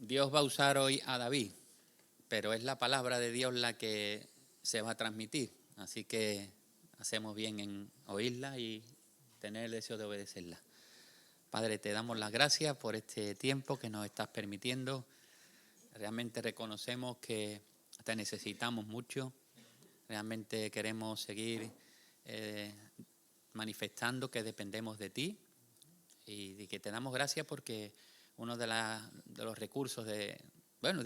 Dios va a usar hoy a David, pero es la palabra de Dios la que se va a transmitir. Así que hacemos bien en oírla y tener el deseo de obedecerla. Padre, te damos las gracias por este tiempo que nos estás permitiendo. Realmente reconocemos que te necesitamos mucho. Realmente queremos seguir manifestando que dependemos de ti y que te damos gracias porque uno de los recursos de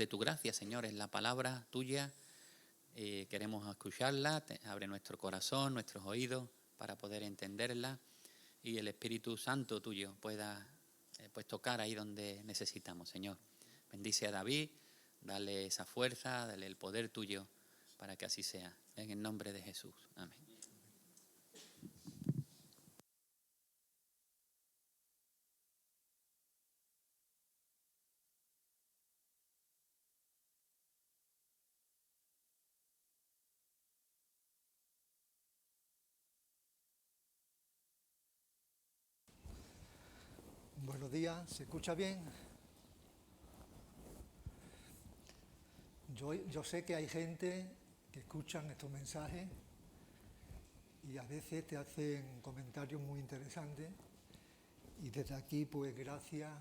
tu gracia, Señor, es la palabra tuya. Queremos escucharla, abre nuestro corazón, nuestros oídos para poder entenderla y el Espíritu Santo tuyo pueda tocar ahí donde necesitamos, Señor. Bendice a David, dale esa fuerza, dale el poder tuyo para que así sea. En el nombre de Jesús. Amén. Buenos días, ¿se escucha bien? Yo sé que hay gente que escuchan estos mensajes y a veces te hacen comentarios muy interesantes y desde aquí pues gracias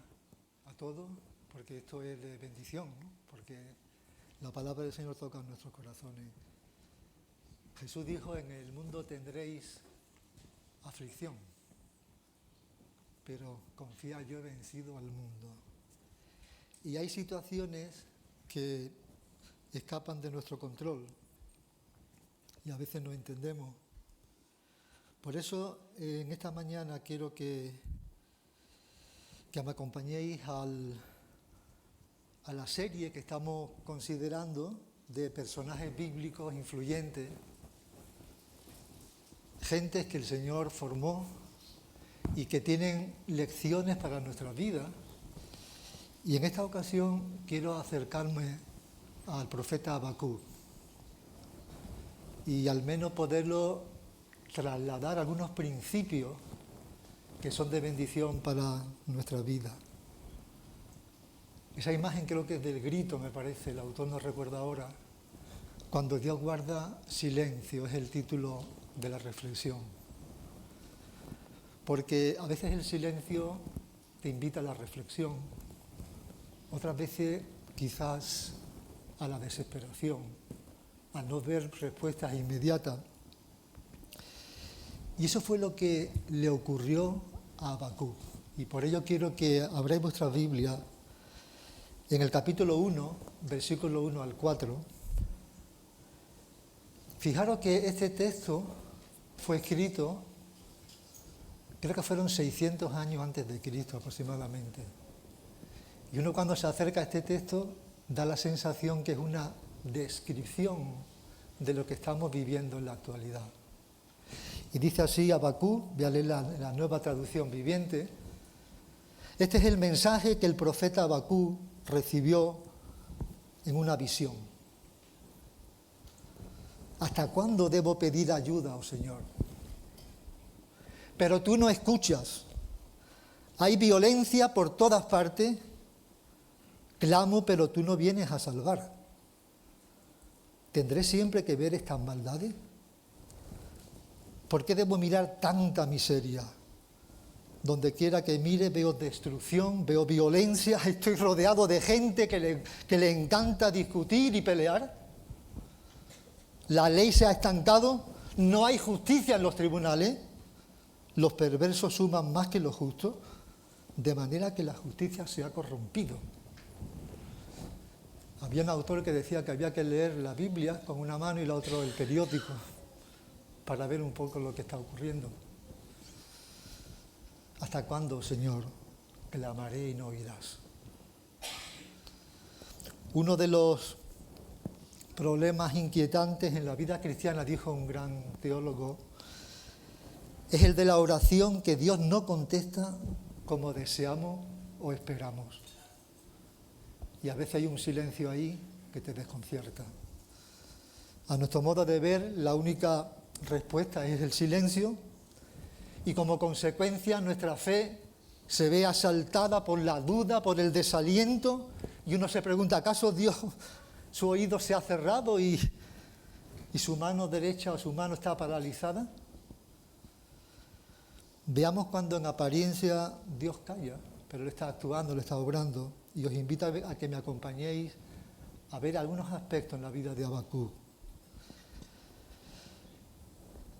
a todos porque esto es de bendición, ¿no? Porque la palabra del Señor toca en nuestros corazones. Jesús dijo: en el mundo tendréis aflicción, pero confía, yo he vencido al mundo. Y hay situaciones que escapan de nuestro control y a veces no entendemos. Por eso en esta mañana quiero que me acompañéis a la serie que estamos considerando de personajes bíblicos influyentes, gentes que el Señor formó y que tienen lecciones para nuestra vida. Y en esta ocasión quiero acercarme al profeta Habacuc y al menos poderlo trasladar algunos principios que son de bendición para nuestra vida. Esa imagen creo que es del grito, me parece, el autor no recuerda ahora. Cuando Dios guarda silencio es el título de la reflexión. Porque a veces el silencio te invita a la reflexión, otras veces quizás a la desesperación, a no ver respuestas inmediatas. Y eso fue lo que le ocurrió a Habacuc. Y por ello quiero que abráis vuestra Biblia en el capítulo 1, versículo 1 al 4. Fijaros que este texto fue escrito, creo que fueron 600 años antes de Cristo aproximadamente. Y uno cuando se acerca a este texto da la sensación que es una descripción de lo que estamos viviendo en la actualidad. Y dice así Habacuc, voy a leer la nueva traducción viviente. Este es el mensaje que el profeta Habacuc recibió en una visión. ¿Hasta cuándo debo pedir ayuda, oh Señor? Pero tú no escuchas. Hay violencia por todas partes. Clamo, pero tú no vienes a salvar. ¿Tendré siempre que ver estas maldades? ¿Por qué debo mirar tanta miseria? Donde quiera que mire veo destrucción, veo violencia, estoy rodeado de gente que le encanta discutir y pelear. La ley se ha estancado, no hay justicia en los tribunales, los perversos suman más que los justos, de manera que la justicia se ha corrompido. Había un autor que decía que había que leer la Biblia con una mano y la otra el periódico para ver un poco lo que está ocurriendo. ¿Hasta cuándo, Señor, clamaré y no oirás? Uno de los problemas inquietantes en la vida cristiana, dijo un gran teólogo, es el de la oración que Dios no contesta como deseamos o esperamos. Y a veces hay un silencio ahí que te desconcierta. A nuestro modo de ver, la única respuesta es el silencio y como consecuencia nuestra fe se ve asaltada por la duda, por el desaliento Y uno se pregunta, ¿acaso Dios, su oído se ha cerrado y su mano derecha o su mano está paralizada? Veamos cuando en apariencia Dios calla, pero Él está actuando, Él está obrando. Y os invito a que me acompañéis a ver algunos aspectos en la vida de Habacuc.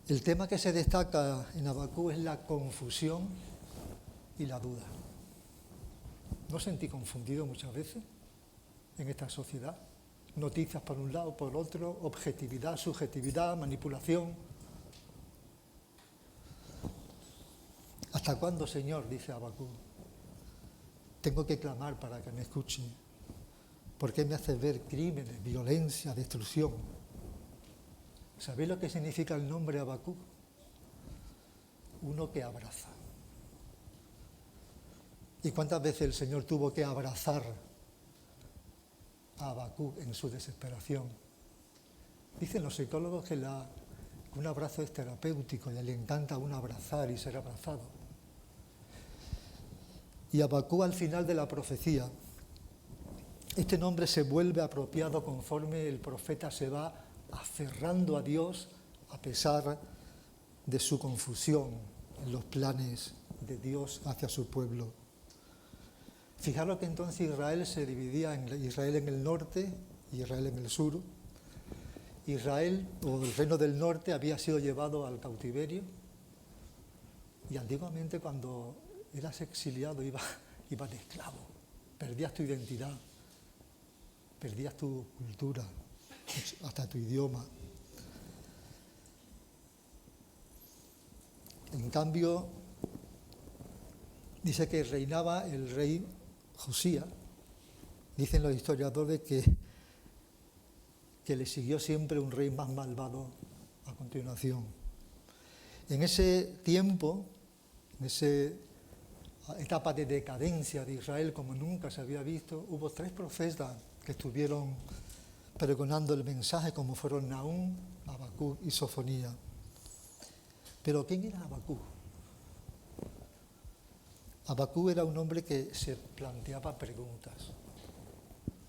El tema que se destaca en Habacuc es la confusión y la duda. ¿No os sentí confundido muchas veces en esta sociedad? Noticias por un lado, por otro, objetividad, subjetividad, manipulación. ¿Hasta cuándo, Señor?, dice Habacuc. Tengo que clamar para que me escuche. ¿Por qué me haces ver crímenes, violencia, destrucción? ¿Sabéis lo que significa el nombre Habacuc? Uno que abraza. ¿Y cuántas veces el Señor tuvo que abrazar a Habacuc en su desesperación? Dicen los psicólogos que un abrazo es terapéutico y le encanta un abrazar y ser abrazado. Y Habacuc, al final de la profecía, este nombre se vuelve apropiado conforme el profeta se va aferrando a Dios a pesar de su confusión en los planes de Dios hacia su pueblo. Fijaros que entonces Israel se dividía en Israel en el norte y Israel en el sur. Israel, o el reino del norte, había sido llevado al cautiverio y antiguamente cuando eras exiliado ibas de esclavo, perdías tu identidad, perdías tu cultura, hasta tu idioma. En cambio, dice que reinaba el rey Josías. Dicen los historiadores que le siguió siempre un rey más malvado a continuación. En ese tiempo, en esa etapa de decadencia de Israel como nunca se había visto, hubo 3 profetas que estuvieron pregonando el mensaje, como fueron Nahum, Habacuc y Sofonía. Pero ¿quién era Habacuc? Habacuc era un hombre que se planteaba preguntas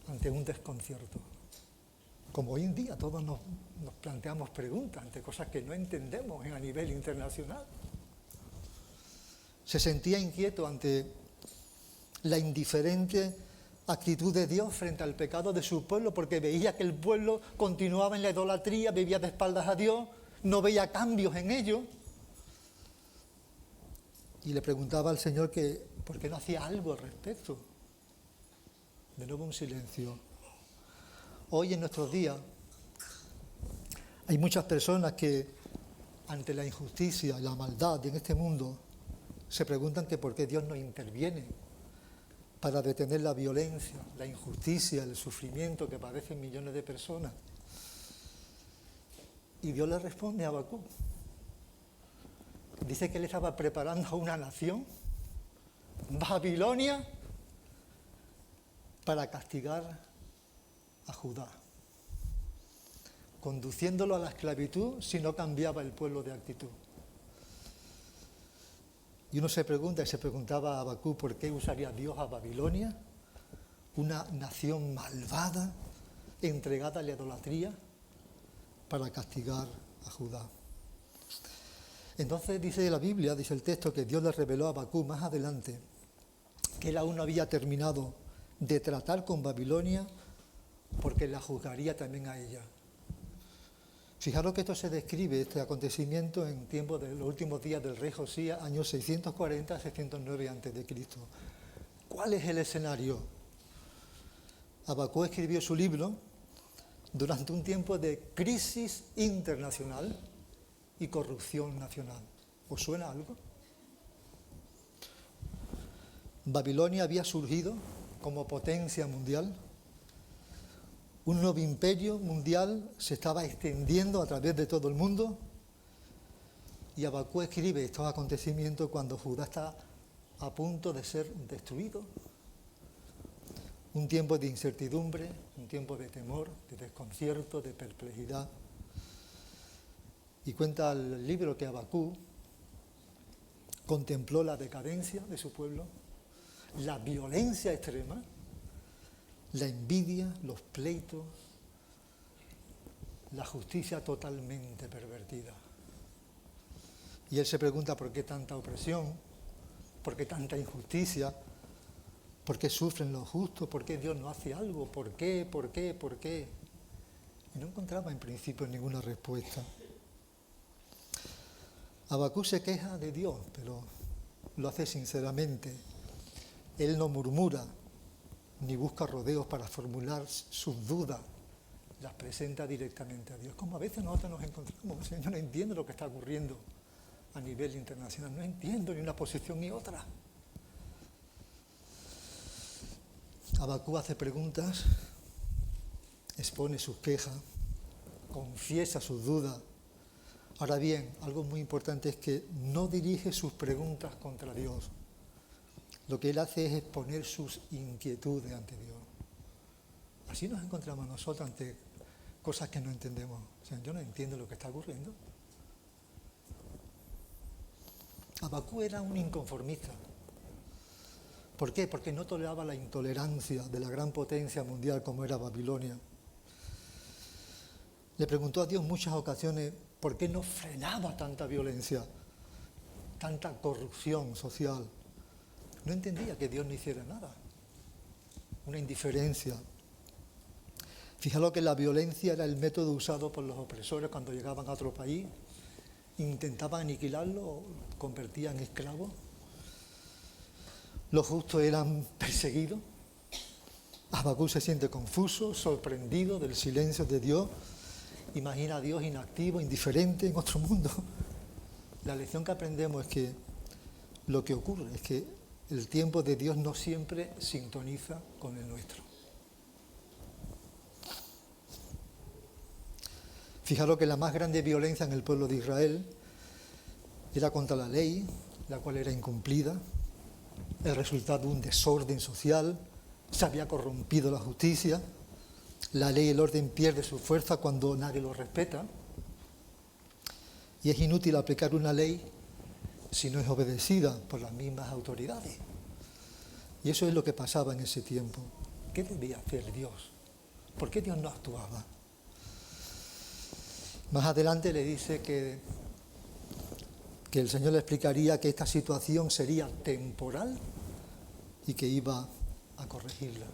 ante un desconcierto. Como hoy en día todos nos planteamos preguntas ante cosas que no entendemos a nivel internacional. Se sentía inquieto ante la indiferente actitud de Dios frente al pecado de su pueblo, porque veía que el pueblo continuaba en la idolatría, vivía de espaldas a Dios, no veía cambios en ello. Y le preguntaba al Señor que por qué no hacía algo al respecto. De nuevo un silencio. Hoy en nuestros días hay muchas personas que ante la injusticia y la maldad en este mundo se preguntan que por qué Dios no interviene para detener la violencia, la injusticia, el sufrimiento que padecen millones de personas. Y Dios le responde a Habacuc. Dice que él estaba preparando a una nación, Babilonia, para castigar a Judá, conduciéndolo a la esclavitud si no cambiaba el pueblo de actitud. Y uno se pregunta, y se preguntaba a Habacuc, ¿por qué usaría Dios a Babilonia, una nación malvada, entregada a la idolatría, para castigar a Judá? Entonces dice la Biblia, dice el texto, que Dios le reveló a Habacuc más adelante que él aún no había terminado de tratar con Babilonia porque la juzgaría también a ella. Fijaros que esto se describe, este acontecimiento, en tiempos de los últimos días del rey Josías, años 640-609 a.C. ¿Cuál es el escenario? Habacuc escribió su libro durante un tiempo de crisis internacional y corrupción nacional. ¿Os suena algo? Babilonia había surgido como potencia mundial. Un nuevo imperio mundial se estaba extendiendo a través de todo el mundo. Y Habacuc escribe estos acontecimientos cuando Judá está a punto de ser destruido. Un tiempo de incertidumbre, un tiempo de temor, de desconcierto, de perplejidad. Y cuenta el libro que Habacuc contempló la decadencia de su pueblo, la violencia extrema, la envidia, los pleitos, la justicia totalmente pervertida. Y él se pregunta por qué tanta opresión, por qué tanta injusticia, por qué sufren los justos, por qué Dios no hace algo, por qué. Y no encontraba en principio ninguna respuesta. Habacuc se queja de Dios, pero lo hace sinceramente. Él no murmura, ni busca rodeos para formular sus dudas, las presenta directamente a Dios. Como a veces nosotros nos encontramos, Señor, no entiendo lo que está ocurriendo a nivel internacional, no entiendo ni una posición ni otra. Habacuc hace preguntas, expone sus quejas, confiesa sus dudas. Ahora bien, algo muy importante es que no dirige sus preguntas contra Dios. Lo que él hace es exponer sus inquietudes ante Dios. Así nos encontramos nosotros ante cosas que no entendemos. O sea, yo no entiendo lo que está ocurriendo. Habacuc era un inconformista. ¿Por qué? Porque no toleraba la intolerancia de la gran potencia mundial como era Babilonia. Le preguntó a Dios en muchas ocasiones por qué no frenaba tanta violencia, tanta corrupción social. No entendía que Dios no hiciera nada. Una indiferencia. Fijaos que la violencia era el método usado por los opresores cuando llegaban a otro país. Intentaban aniquilarlo, convertían en esclavos. Los justos eran perseguidos. Habacuc se siente confuso, sorprendido del silencio de Dios. Imagina a Dios inactivo, indiferente en otro mundo. La lección que aprendemos es que lo que ocurre es que el tiempo de Dios no siempre sintoniza con el nuestro. Fijaros que la más grande violencia en el pueblo de Israel era contra la ley, la cual era incumplida, el resultado de un desorden social, se había corrompido la justicia, la ley y el orden pierde su fuerza cuando nadie lo respeta, y es inútil aplicar una ley si no es obedecida por las mismas autoridades. Y eso es lo que pasaba en ese tiempo. ¿Qué debía hacer Dios? ¿Por qué Dios no actuaba? Más adelante le dice que el Señor le explicaría que esta situación sería temporal y que iba a corregirla.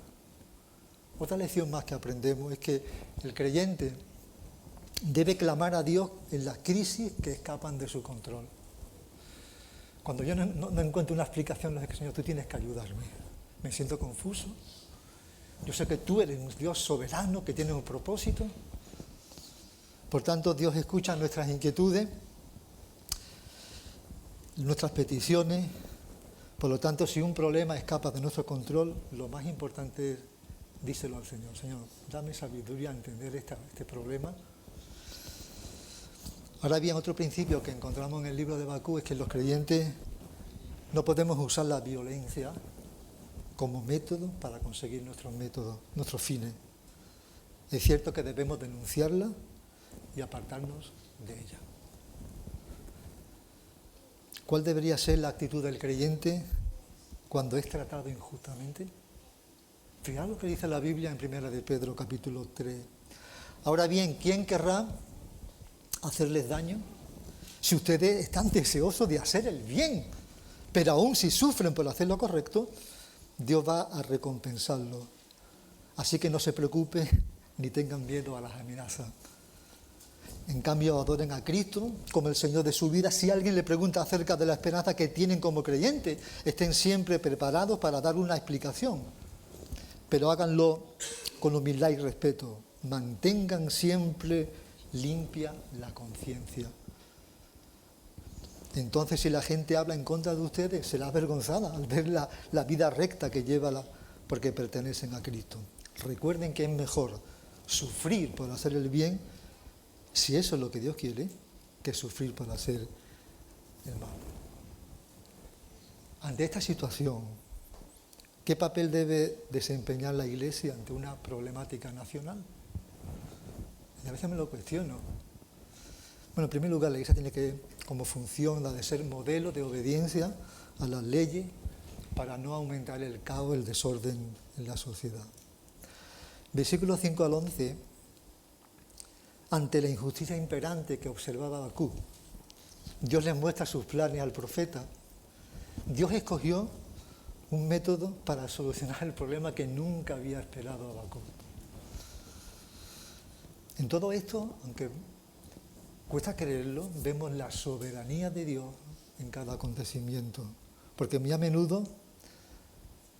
Otra lección más que aprendemos es que el creyente debe clamar a Dios en las crisis que escapan de su control. Cuando yo no encuentro una explicación, le digo, Señor, tú tienes que ayudarme. Me siento confuso. Yo sé que tú eres un Dios soberano que tiene un propósito. Por tanto, Dios escucha nuestras inquietudes, nuestras peticiones. Por lo tanto, si un problema escapa de nuestro control, lo más importante es díselo al Señor. Señor, dame sabiduría a entender este problema. Ahora bien, otro principio que encontramos en el libro de Habacuc es que los creyentes no podemos usar la violencia como método para conseguir nuestros fines. Es cierto que debemos denunciarla y apartarnos de ella. ¿Cuál debería ser la actitud del creyente cuando es tratado injustamente? Fijaos lo que dice la Biblia en 1 de Pedro, capítulo 3. Ahora bien, ¿quién querrá hacerles daño? Si ustedes están deseosos de hacer el bien, pero aún si sufren por hacer lo correcto, Dios va a recompensarlo. Así que no se preocupen ni tengan miedo a las amenazas. En cambio, adoren a Cristo como el Señor de su vida. Si alguien le pregunta acerca de la esperanza que tienen como creyentes, estén siempre preparados para dar una explicación. Pero háganlo con humildad y respeto. Mantengan siempre limpia la conciencia. Entonces, si la gente habla en contra de ustedes, será avergonzada al ver la vida recta que lleva porque pertenecen a Cristo. Recuerden que es mejor sufrir por hacer el bien, si eso es lo que Dios quiere, que sufrir por hacer el mal. Ante esta situación, ¿qué papel debe desempeñar la Iglesia ante una problemática nacional? Y a veces me lo cuestiono. Bueno, en primer lugar, la Iglesia tiene que, como función, la de ser modelo de obediencia a las leyes para no aumentar el caos, el desorden en la sociedad. Versículos 5 al 11, ante la injusticia imperante que observaba Habacuc, Dios le muestra sus planes al profeta. Dios escogió un método para solucionar el problema que nunca había esperado Habacuc. En todo esto, aunque cuesta creerlo, vemos la soberanía de Dios en cada acontecimiento, porque muy a menudo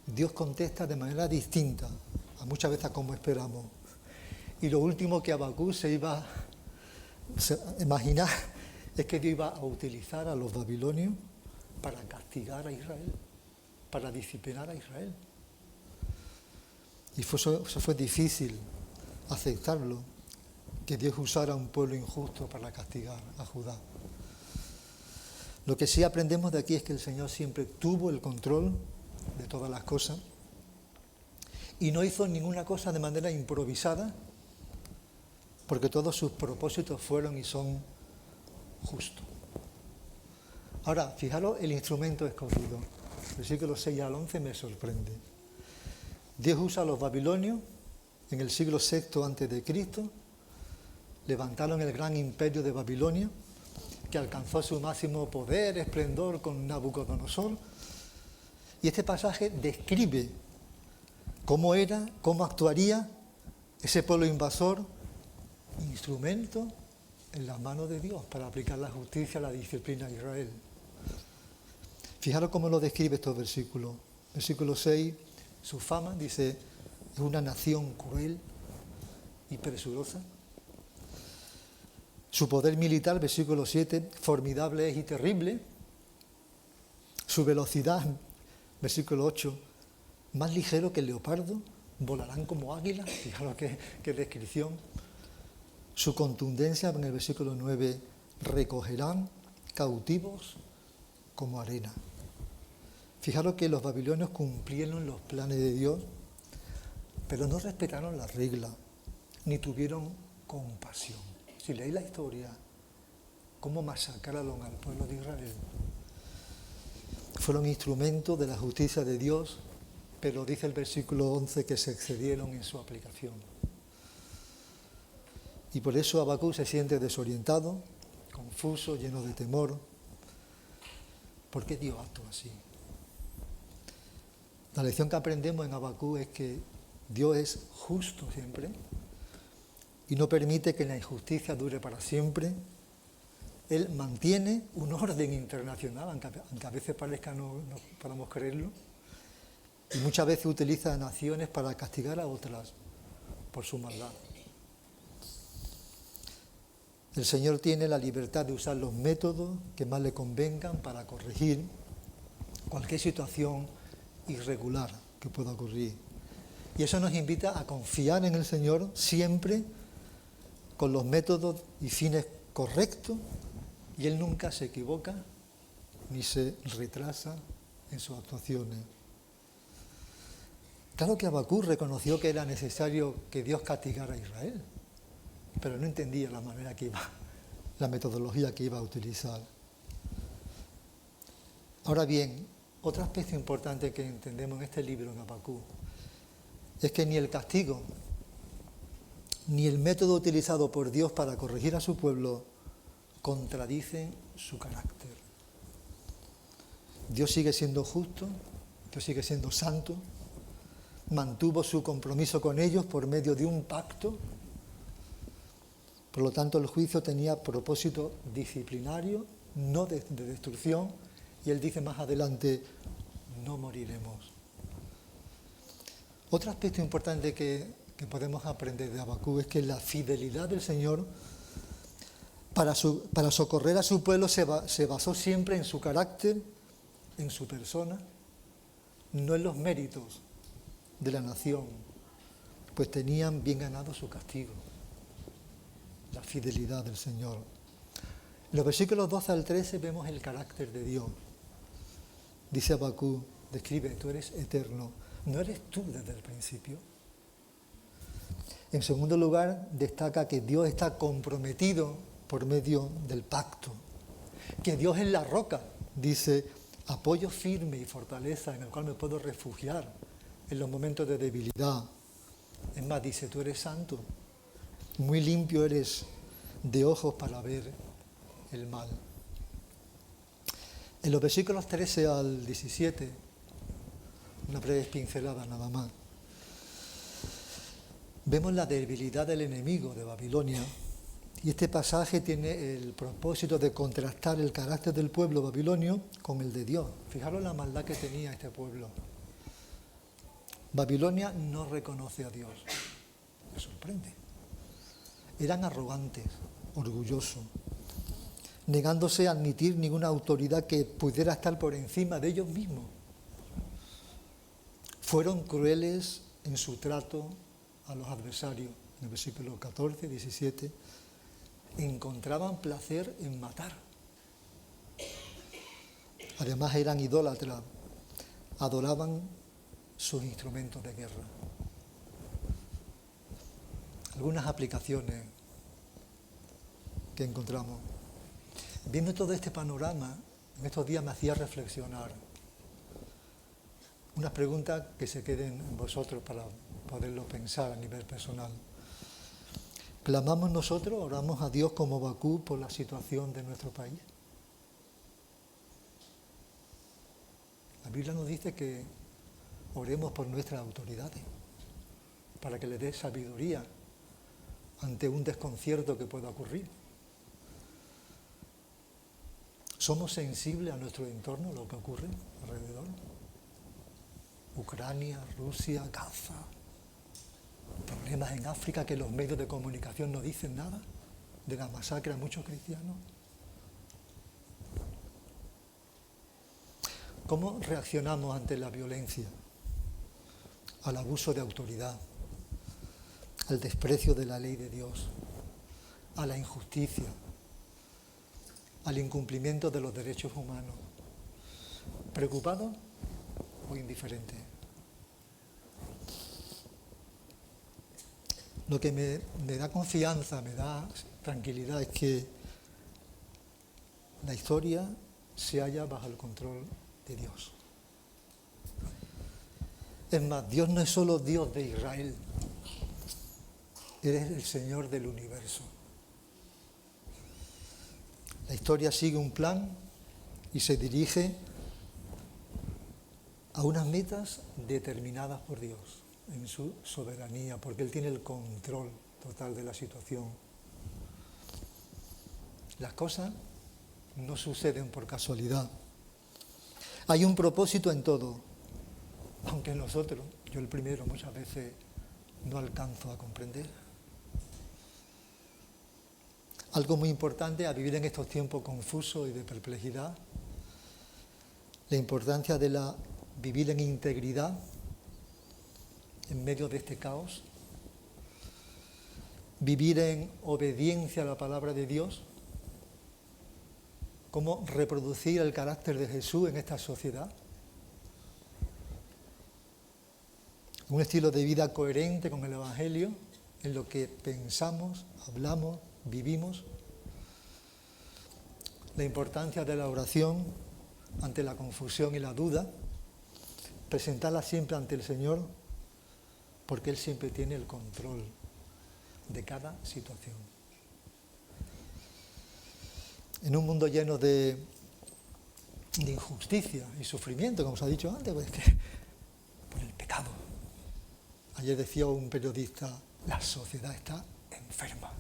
Dios contesta de manera distinta, a muchas veces como esperamos. Y lo último que Habacuc se iba a imaginar es que Dios iba a utilizar a los babilonios para castigar a Israel, para disciplinar a Israel. Y eso fue difícil aceptarlo, que Dios usara a un pueblo injusto para castigar a Judá. Lo que sí aprendemos de aquí es que el Señor siempre tuvo el control de todas las cosas y no hizo ninguna cosa de manera improvisada, porque todos sus propósitos fueron y son justos. Ahora, fijaros el instrumento escogido. Versículos 6 al 11 me sorprende. Dios usa a los babilonios en el siglo VI a.C., levantaron el gran imperio de Babilonia, que alcanzó su máximo poder, esplendor con Nabucodonosor. Y este pasaje describe cómo era, cómo actuaría ese pueblo invasor, instrumento en las manos de Dios para aplicar la justicia, la disciplina a Israel. Fijaros cómo lo describe estos versículos. Versículo 6, su fama, dice, es una nación cruel y presurosa. Su poder militar, versículo 7, formidable es y terrible. Su velocidad, versículo 8, más ligero que el leopardo, volarán como águilas. Fijaros qué descripción. Su contundencia, en el versículo 9, recogerán cautivos como arena. Fijaros que los babilonios cumplieron los planes de Dios, pero no respetaron las reglas, ni tuvieron compasión. Si leéis la historia, cómo masacraron al pueblo de Israel. Fueron instrumentos de la justicia de Dios, pero dice el versículo 11 que se excedieron en su aplicación. Y por eso Habacuc se siente desorientado, confuso, lleno de temor. ¿Por qué Dios actúa así? La lección que aprendemos en Habacuc es que Dios es justo siempre y no permite que la injusticia dure para siempre. Él mantiene un orden internacional, aunque a veces parezca no podamos creerlo, y muchas veces utiliza a naciones para castigar a otras por su maldad. El Señor tiene la libertad de usar los métodos que más le convengan para corregir cualquier situación irregular que pueda ocurrir. Y eso nos invita a confiar en el Señor siempre con los métodos y fines correctos, y Él nunca se equivoca ni se retrasa en sus actuaciones. Claro que Habacuc reconoció que era necesario que Dios castigara a Israel, pero no entendía la manera que iba, la metodología que iba a utilizar. Ahora bien, otro aspecto importante que entendemos en este libro, en Habacuc, es que ni el castigo, ni el método utilizado por Dios para corregir a su pueblo contradicen su carácter. Dios sigue siendo justo, Dios sigue siendo santo, mantuvo su compromiso con ellos por medio de un pacto. Por lo tanto, el juicio tenía propósito disciplinario, no de destrucción, y Él dice más adelante, no moriremos. Otro aspecto importante que podemos aprender de Habacuc es que la fidelidad del Señor para socorrer a su pueblo se basó siempre en su carácter, en su persona, no en los méritos de la nación, pues tenían bien ganado su castigo. La fidelidad del Señor. En los versículos 12 al 13 vemos el carácter de Dios. Dice Habacuc, describe, tú eres eterno, ¿no eres tú desde el principio? En segundo lugar, destaca que Dios está comprometido por medio del pacto, que Dios es la roca, dice, apoyo firme y fortaleza en el cual me puedo refugiar en los momentos de debilidad, Es más, dice, tú eres santo, muy limpio eres de ojos para ver el mal. En los versículos 13 al 17, una breve pincelada nada más, vemos la debilidad del enemigo de Babilonia, y este pasaje tiene el propósito de contrastar el carácter del pueblo babilonio con el de Dios. Fijaros la maldad que tenía este pueblo. Babilonia no reconoce a Dios. Me sorprende. Eran arrogantes, orgullosos, negándose a admitir ninguna autoridad que pudiera estar por encima de ellos mismos. Fueron crueles en su trato a los adversarios. En el versículo 14, 17, encontraban placer en matar. Además eran idólatras, adoraban sus instrumentos de guerra. Algunas aplicaciones que encontramos. Viendo todo este panorama, en estos días me hacía reflexionar. Unas preguntas que se queden en vosotros para poderlo pensar a nivel personal. ¿Clamamos nosotros, oramos a Dios como Habacuc por la situación de nuestro país? La Biblia nos dice que oremos por nuestras autoridades, para que les dé sabiduría ante un desconcierto que pueda ocurrir. ¿Somos sensibles a nuestro entorno, lo que ocurre alrededor? Ucrania, Rusia, Gaza, problemas en África que los medios de comunicación no dicen nada, de la masacre a muchos cristianos. ¿Cómo reaccionamos ante la violencia, al abuso de autoridad, al desprecio de la ley de Dios, a la injusticia, al incumplimiento de los derechos humanos? ¿Preocupados o indiferentes? Lo que me da confianza, me da tranquilidad es que la historia se halla bajo el control de Dios. Es más, Dios no es solo Dios de Israel, eres el Señor del universo. La historia sigue un plan y se dirige a unas metas determinadas por Dios en su soberanía, porque Él tiene el control total de la situación. Las cosas no suceden por casualidad. Hay un propósito en todo, aunque nosotros, yo el primero, muchas veces no alcanzo a comprender. Algo muy importante a vivir en estos tiempos confusos y de perplejidad, la importancia de vivir en integridad en medio de este caos, vivir en obediencia a la palabra de Dios, cómo reproducir el carácter de Jesús en esta sociedad, un estilo de vida coherente con el Evangelio en lo que pensamos, hablamos, vivimos, la importancia de la oración ante la confusión y la duda, presentarla siempre ante el Señor, porque Él siempre tiene el control de cada situación. En un mundo lleno de injusticia y sufrimiento, como os ha dicho antes, pues por el pecado. Ayer decía un periodista, la sociedad está enferma,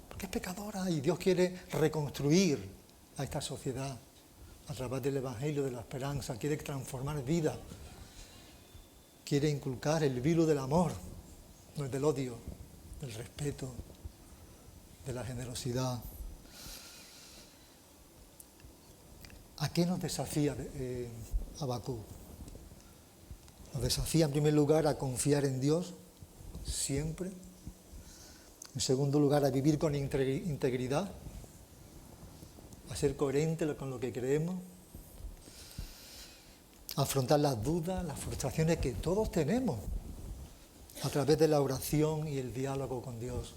porque es pecadora y Dios quiere reconstruir a esta sociedad a través del Evangelio de la esperanza, quiere transformar vidas, quiere inculcar el virus del amor, no el del odio, del respeto, de la generosidad. ¿A qué nos desafía Habacuc? Nos desafía en primer lugar a confiar en Dios siempre. En segundo lugar, a vivir con integridad, a ser coherente con lo que creemos, a afrontar las dudas, las frustraciones que todos tenemos a través de la oración y el diálogo con Dios.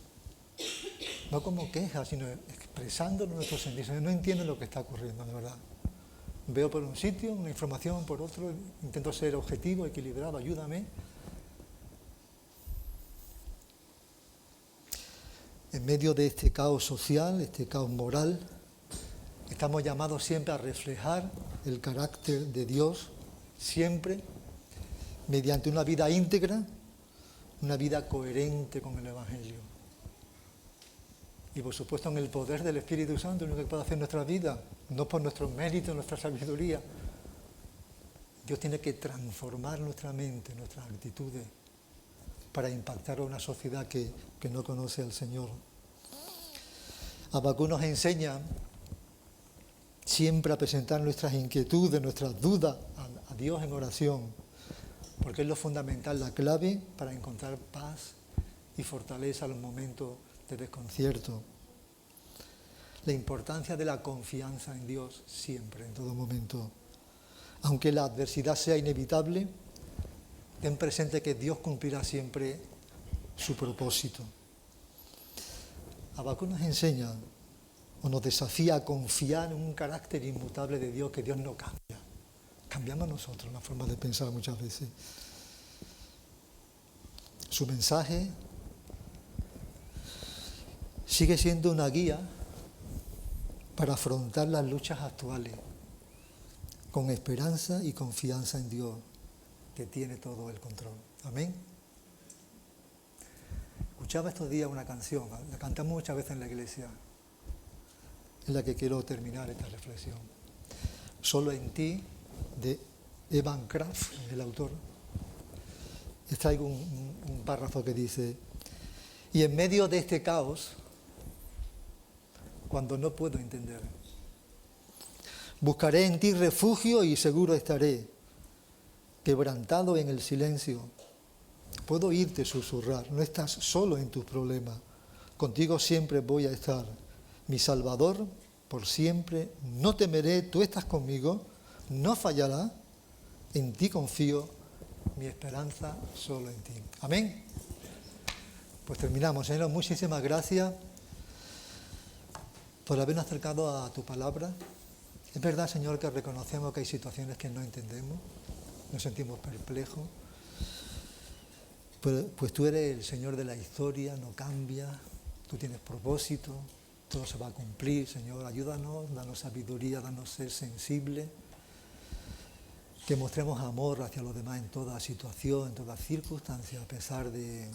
No como quejas, sino expresando nuestros sentimientos. No entiendo lo que está ocurriendo, de verdad. Veo por un sitio, una información por otro, intento ser objetivo, equilibrado, ayúdame. En medio de este caos social, este caos moral, estamos llamados siempre a reflejar el carácter de Dios, siempre, mediante una vida íntegra, una vida coherente con el Evangelio. Y por supuesto en el poder del Espíritu Santo, lo que puede hacer nuestra vida, no por nuestros méritos, nuestra sabiduría. Dios tiene que transformar nuestra mente, nuestras actitudes, para impactar a una sociedad que no conoce al Señor. Habacuc nos enseña siempre a presentar nuestras inquietudes, nuestras dudas a Dios en oración, porque es lo fundamental, la clave para encontrar paz y fortaleza en los momentos de desconcierto. La importancia de la confianza en Dios siempre, en todo momento. Aunque la adversidad sea inevitable, ten presente que Dios cumplirá siempre su propósito. Habacuc nos enseña o nos desafía a confiar en un carácter inmutable de Dios, que Dios no cambia. Cambiamos nosotros la forma de pensar muchas veces. Su mensaje sigue siendo una guía para afrontar las luchas actuales con esperanza y confianza en Dios, que tiene todo el control. Amén. Escuchaba estos días una canción, la cantamos muchas veces en la iglesia, en la que quiero terminar esta reflexión. Solo en ti, de Evan Kraft, el autor. Traigo un párrafo que dice: y en medio de este caos, cuando no puedo entender, buscaré en ti refugio y seguro estaré, quebrantado en el silencio. Puedo oírte susurrar, no estás solo en tus problemas, contigo siempre voy a estar, mi Salvador por siempre, no temeré, tú estás conmigo, no fallará, en ti confío, mi esperanza solo en ti. Amén. Pues terminamos. Señor, muchísimas gracias por habernos acercado a tu palabra. Es verdad, Señor, que reconocemos que hay situaciones que no entendemos, nos sentimos perplejos, pues tú eres el Señor de la historia, no cambias, tú tienes propósito, todo se va a cumplir, Señor. Ayúdanos, danos sabiduría, danos ser sensibles, que mostremos amor hacia los demás en toda situación, en toda circunstancia, a pesar de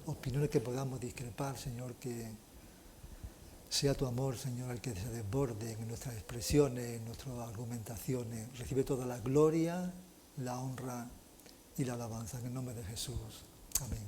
opiniones que podamos discrepar, Señor, que sea tu amor, Señor, el que se desborde en nuestras expresiones, en nuestras argumentaciones. Recibe toda la gloria, la honra y la alabanza en el nombre de Jesús. Amén.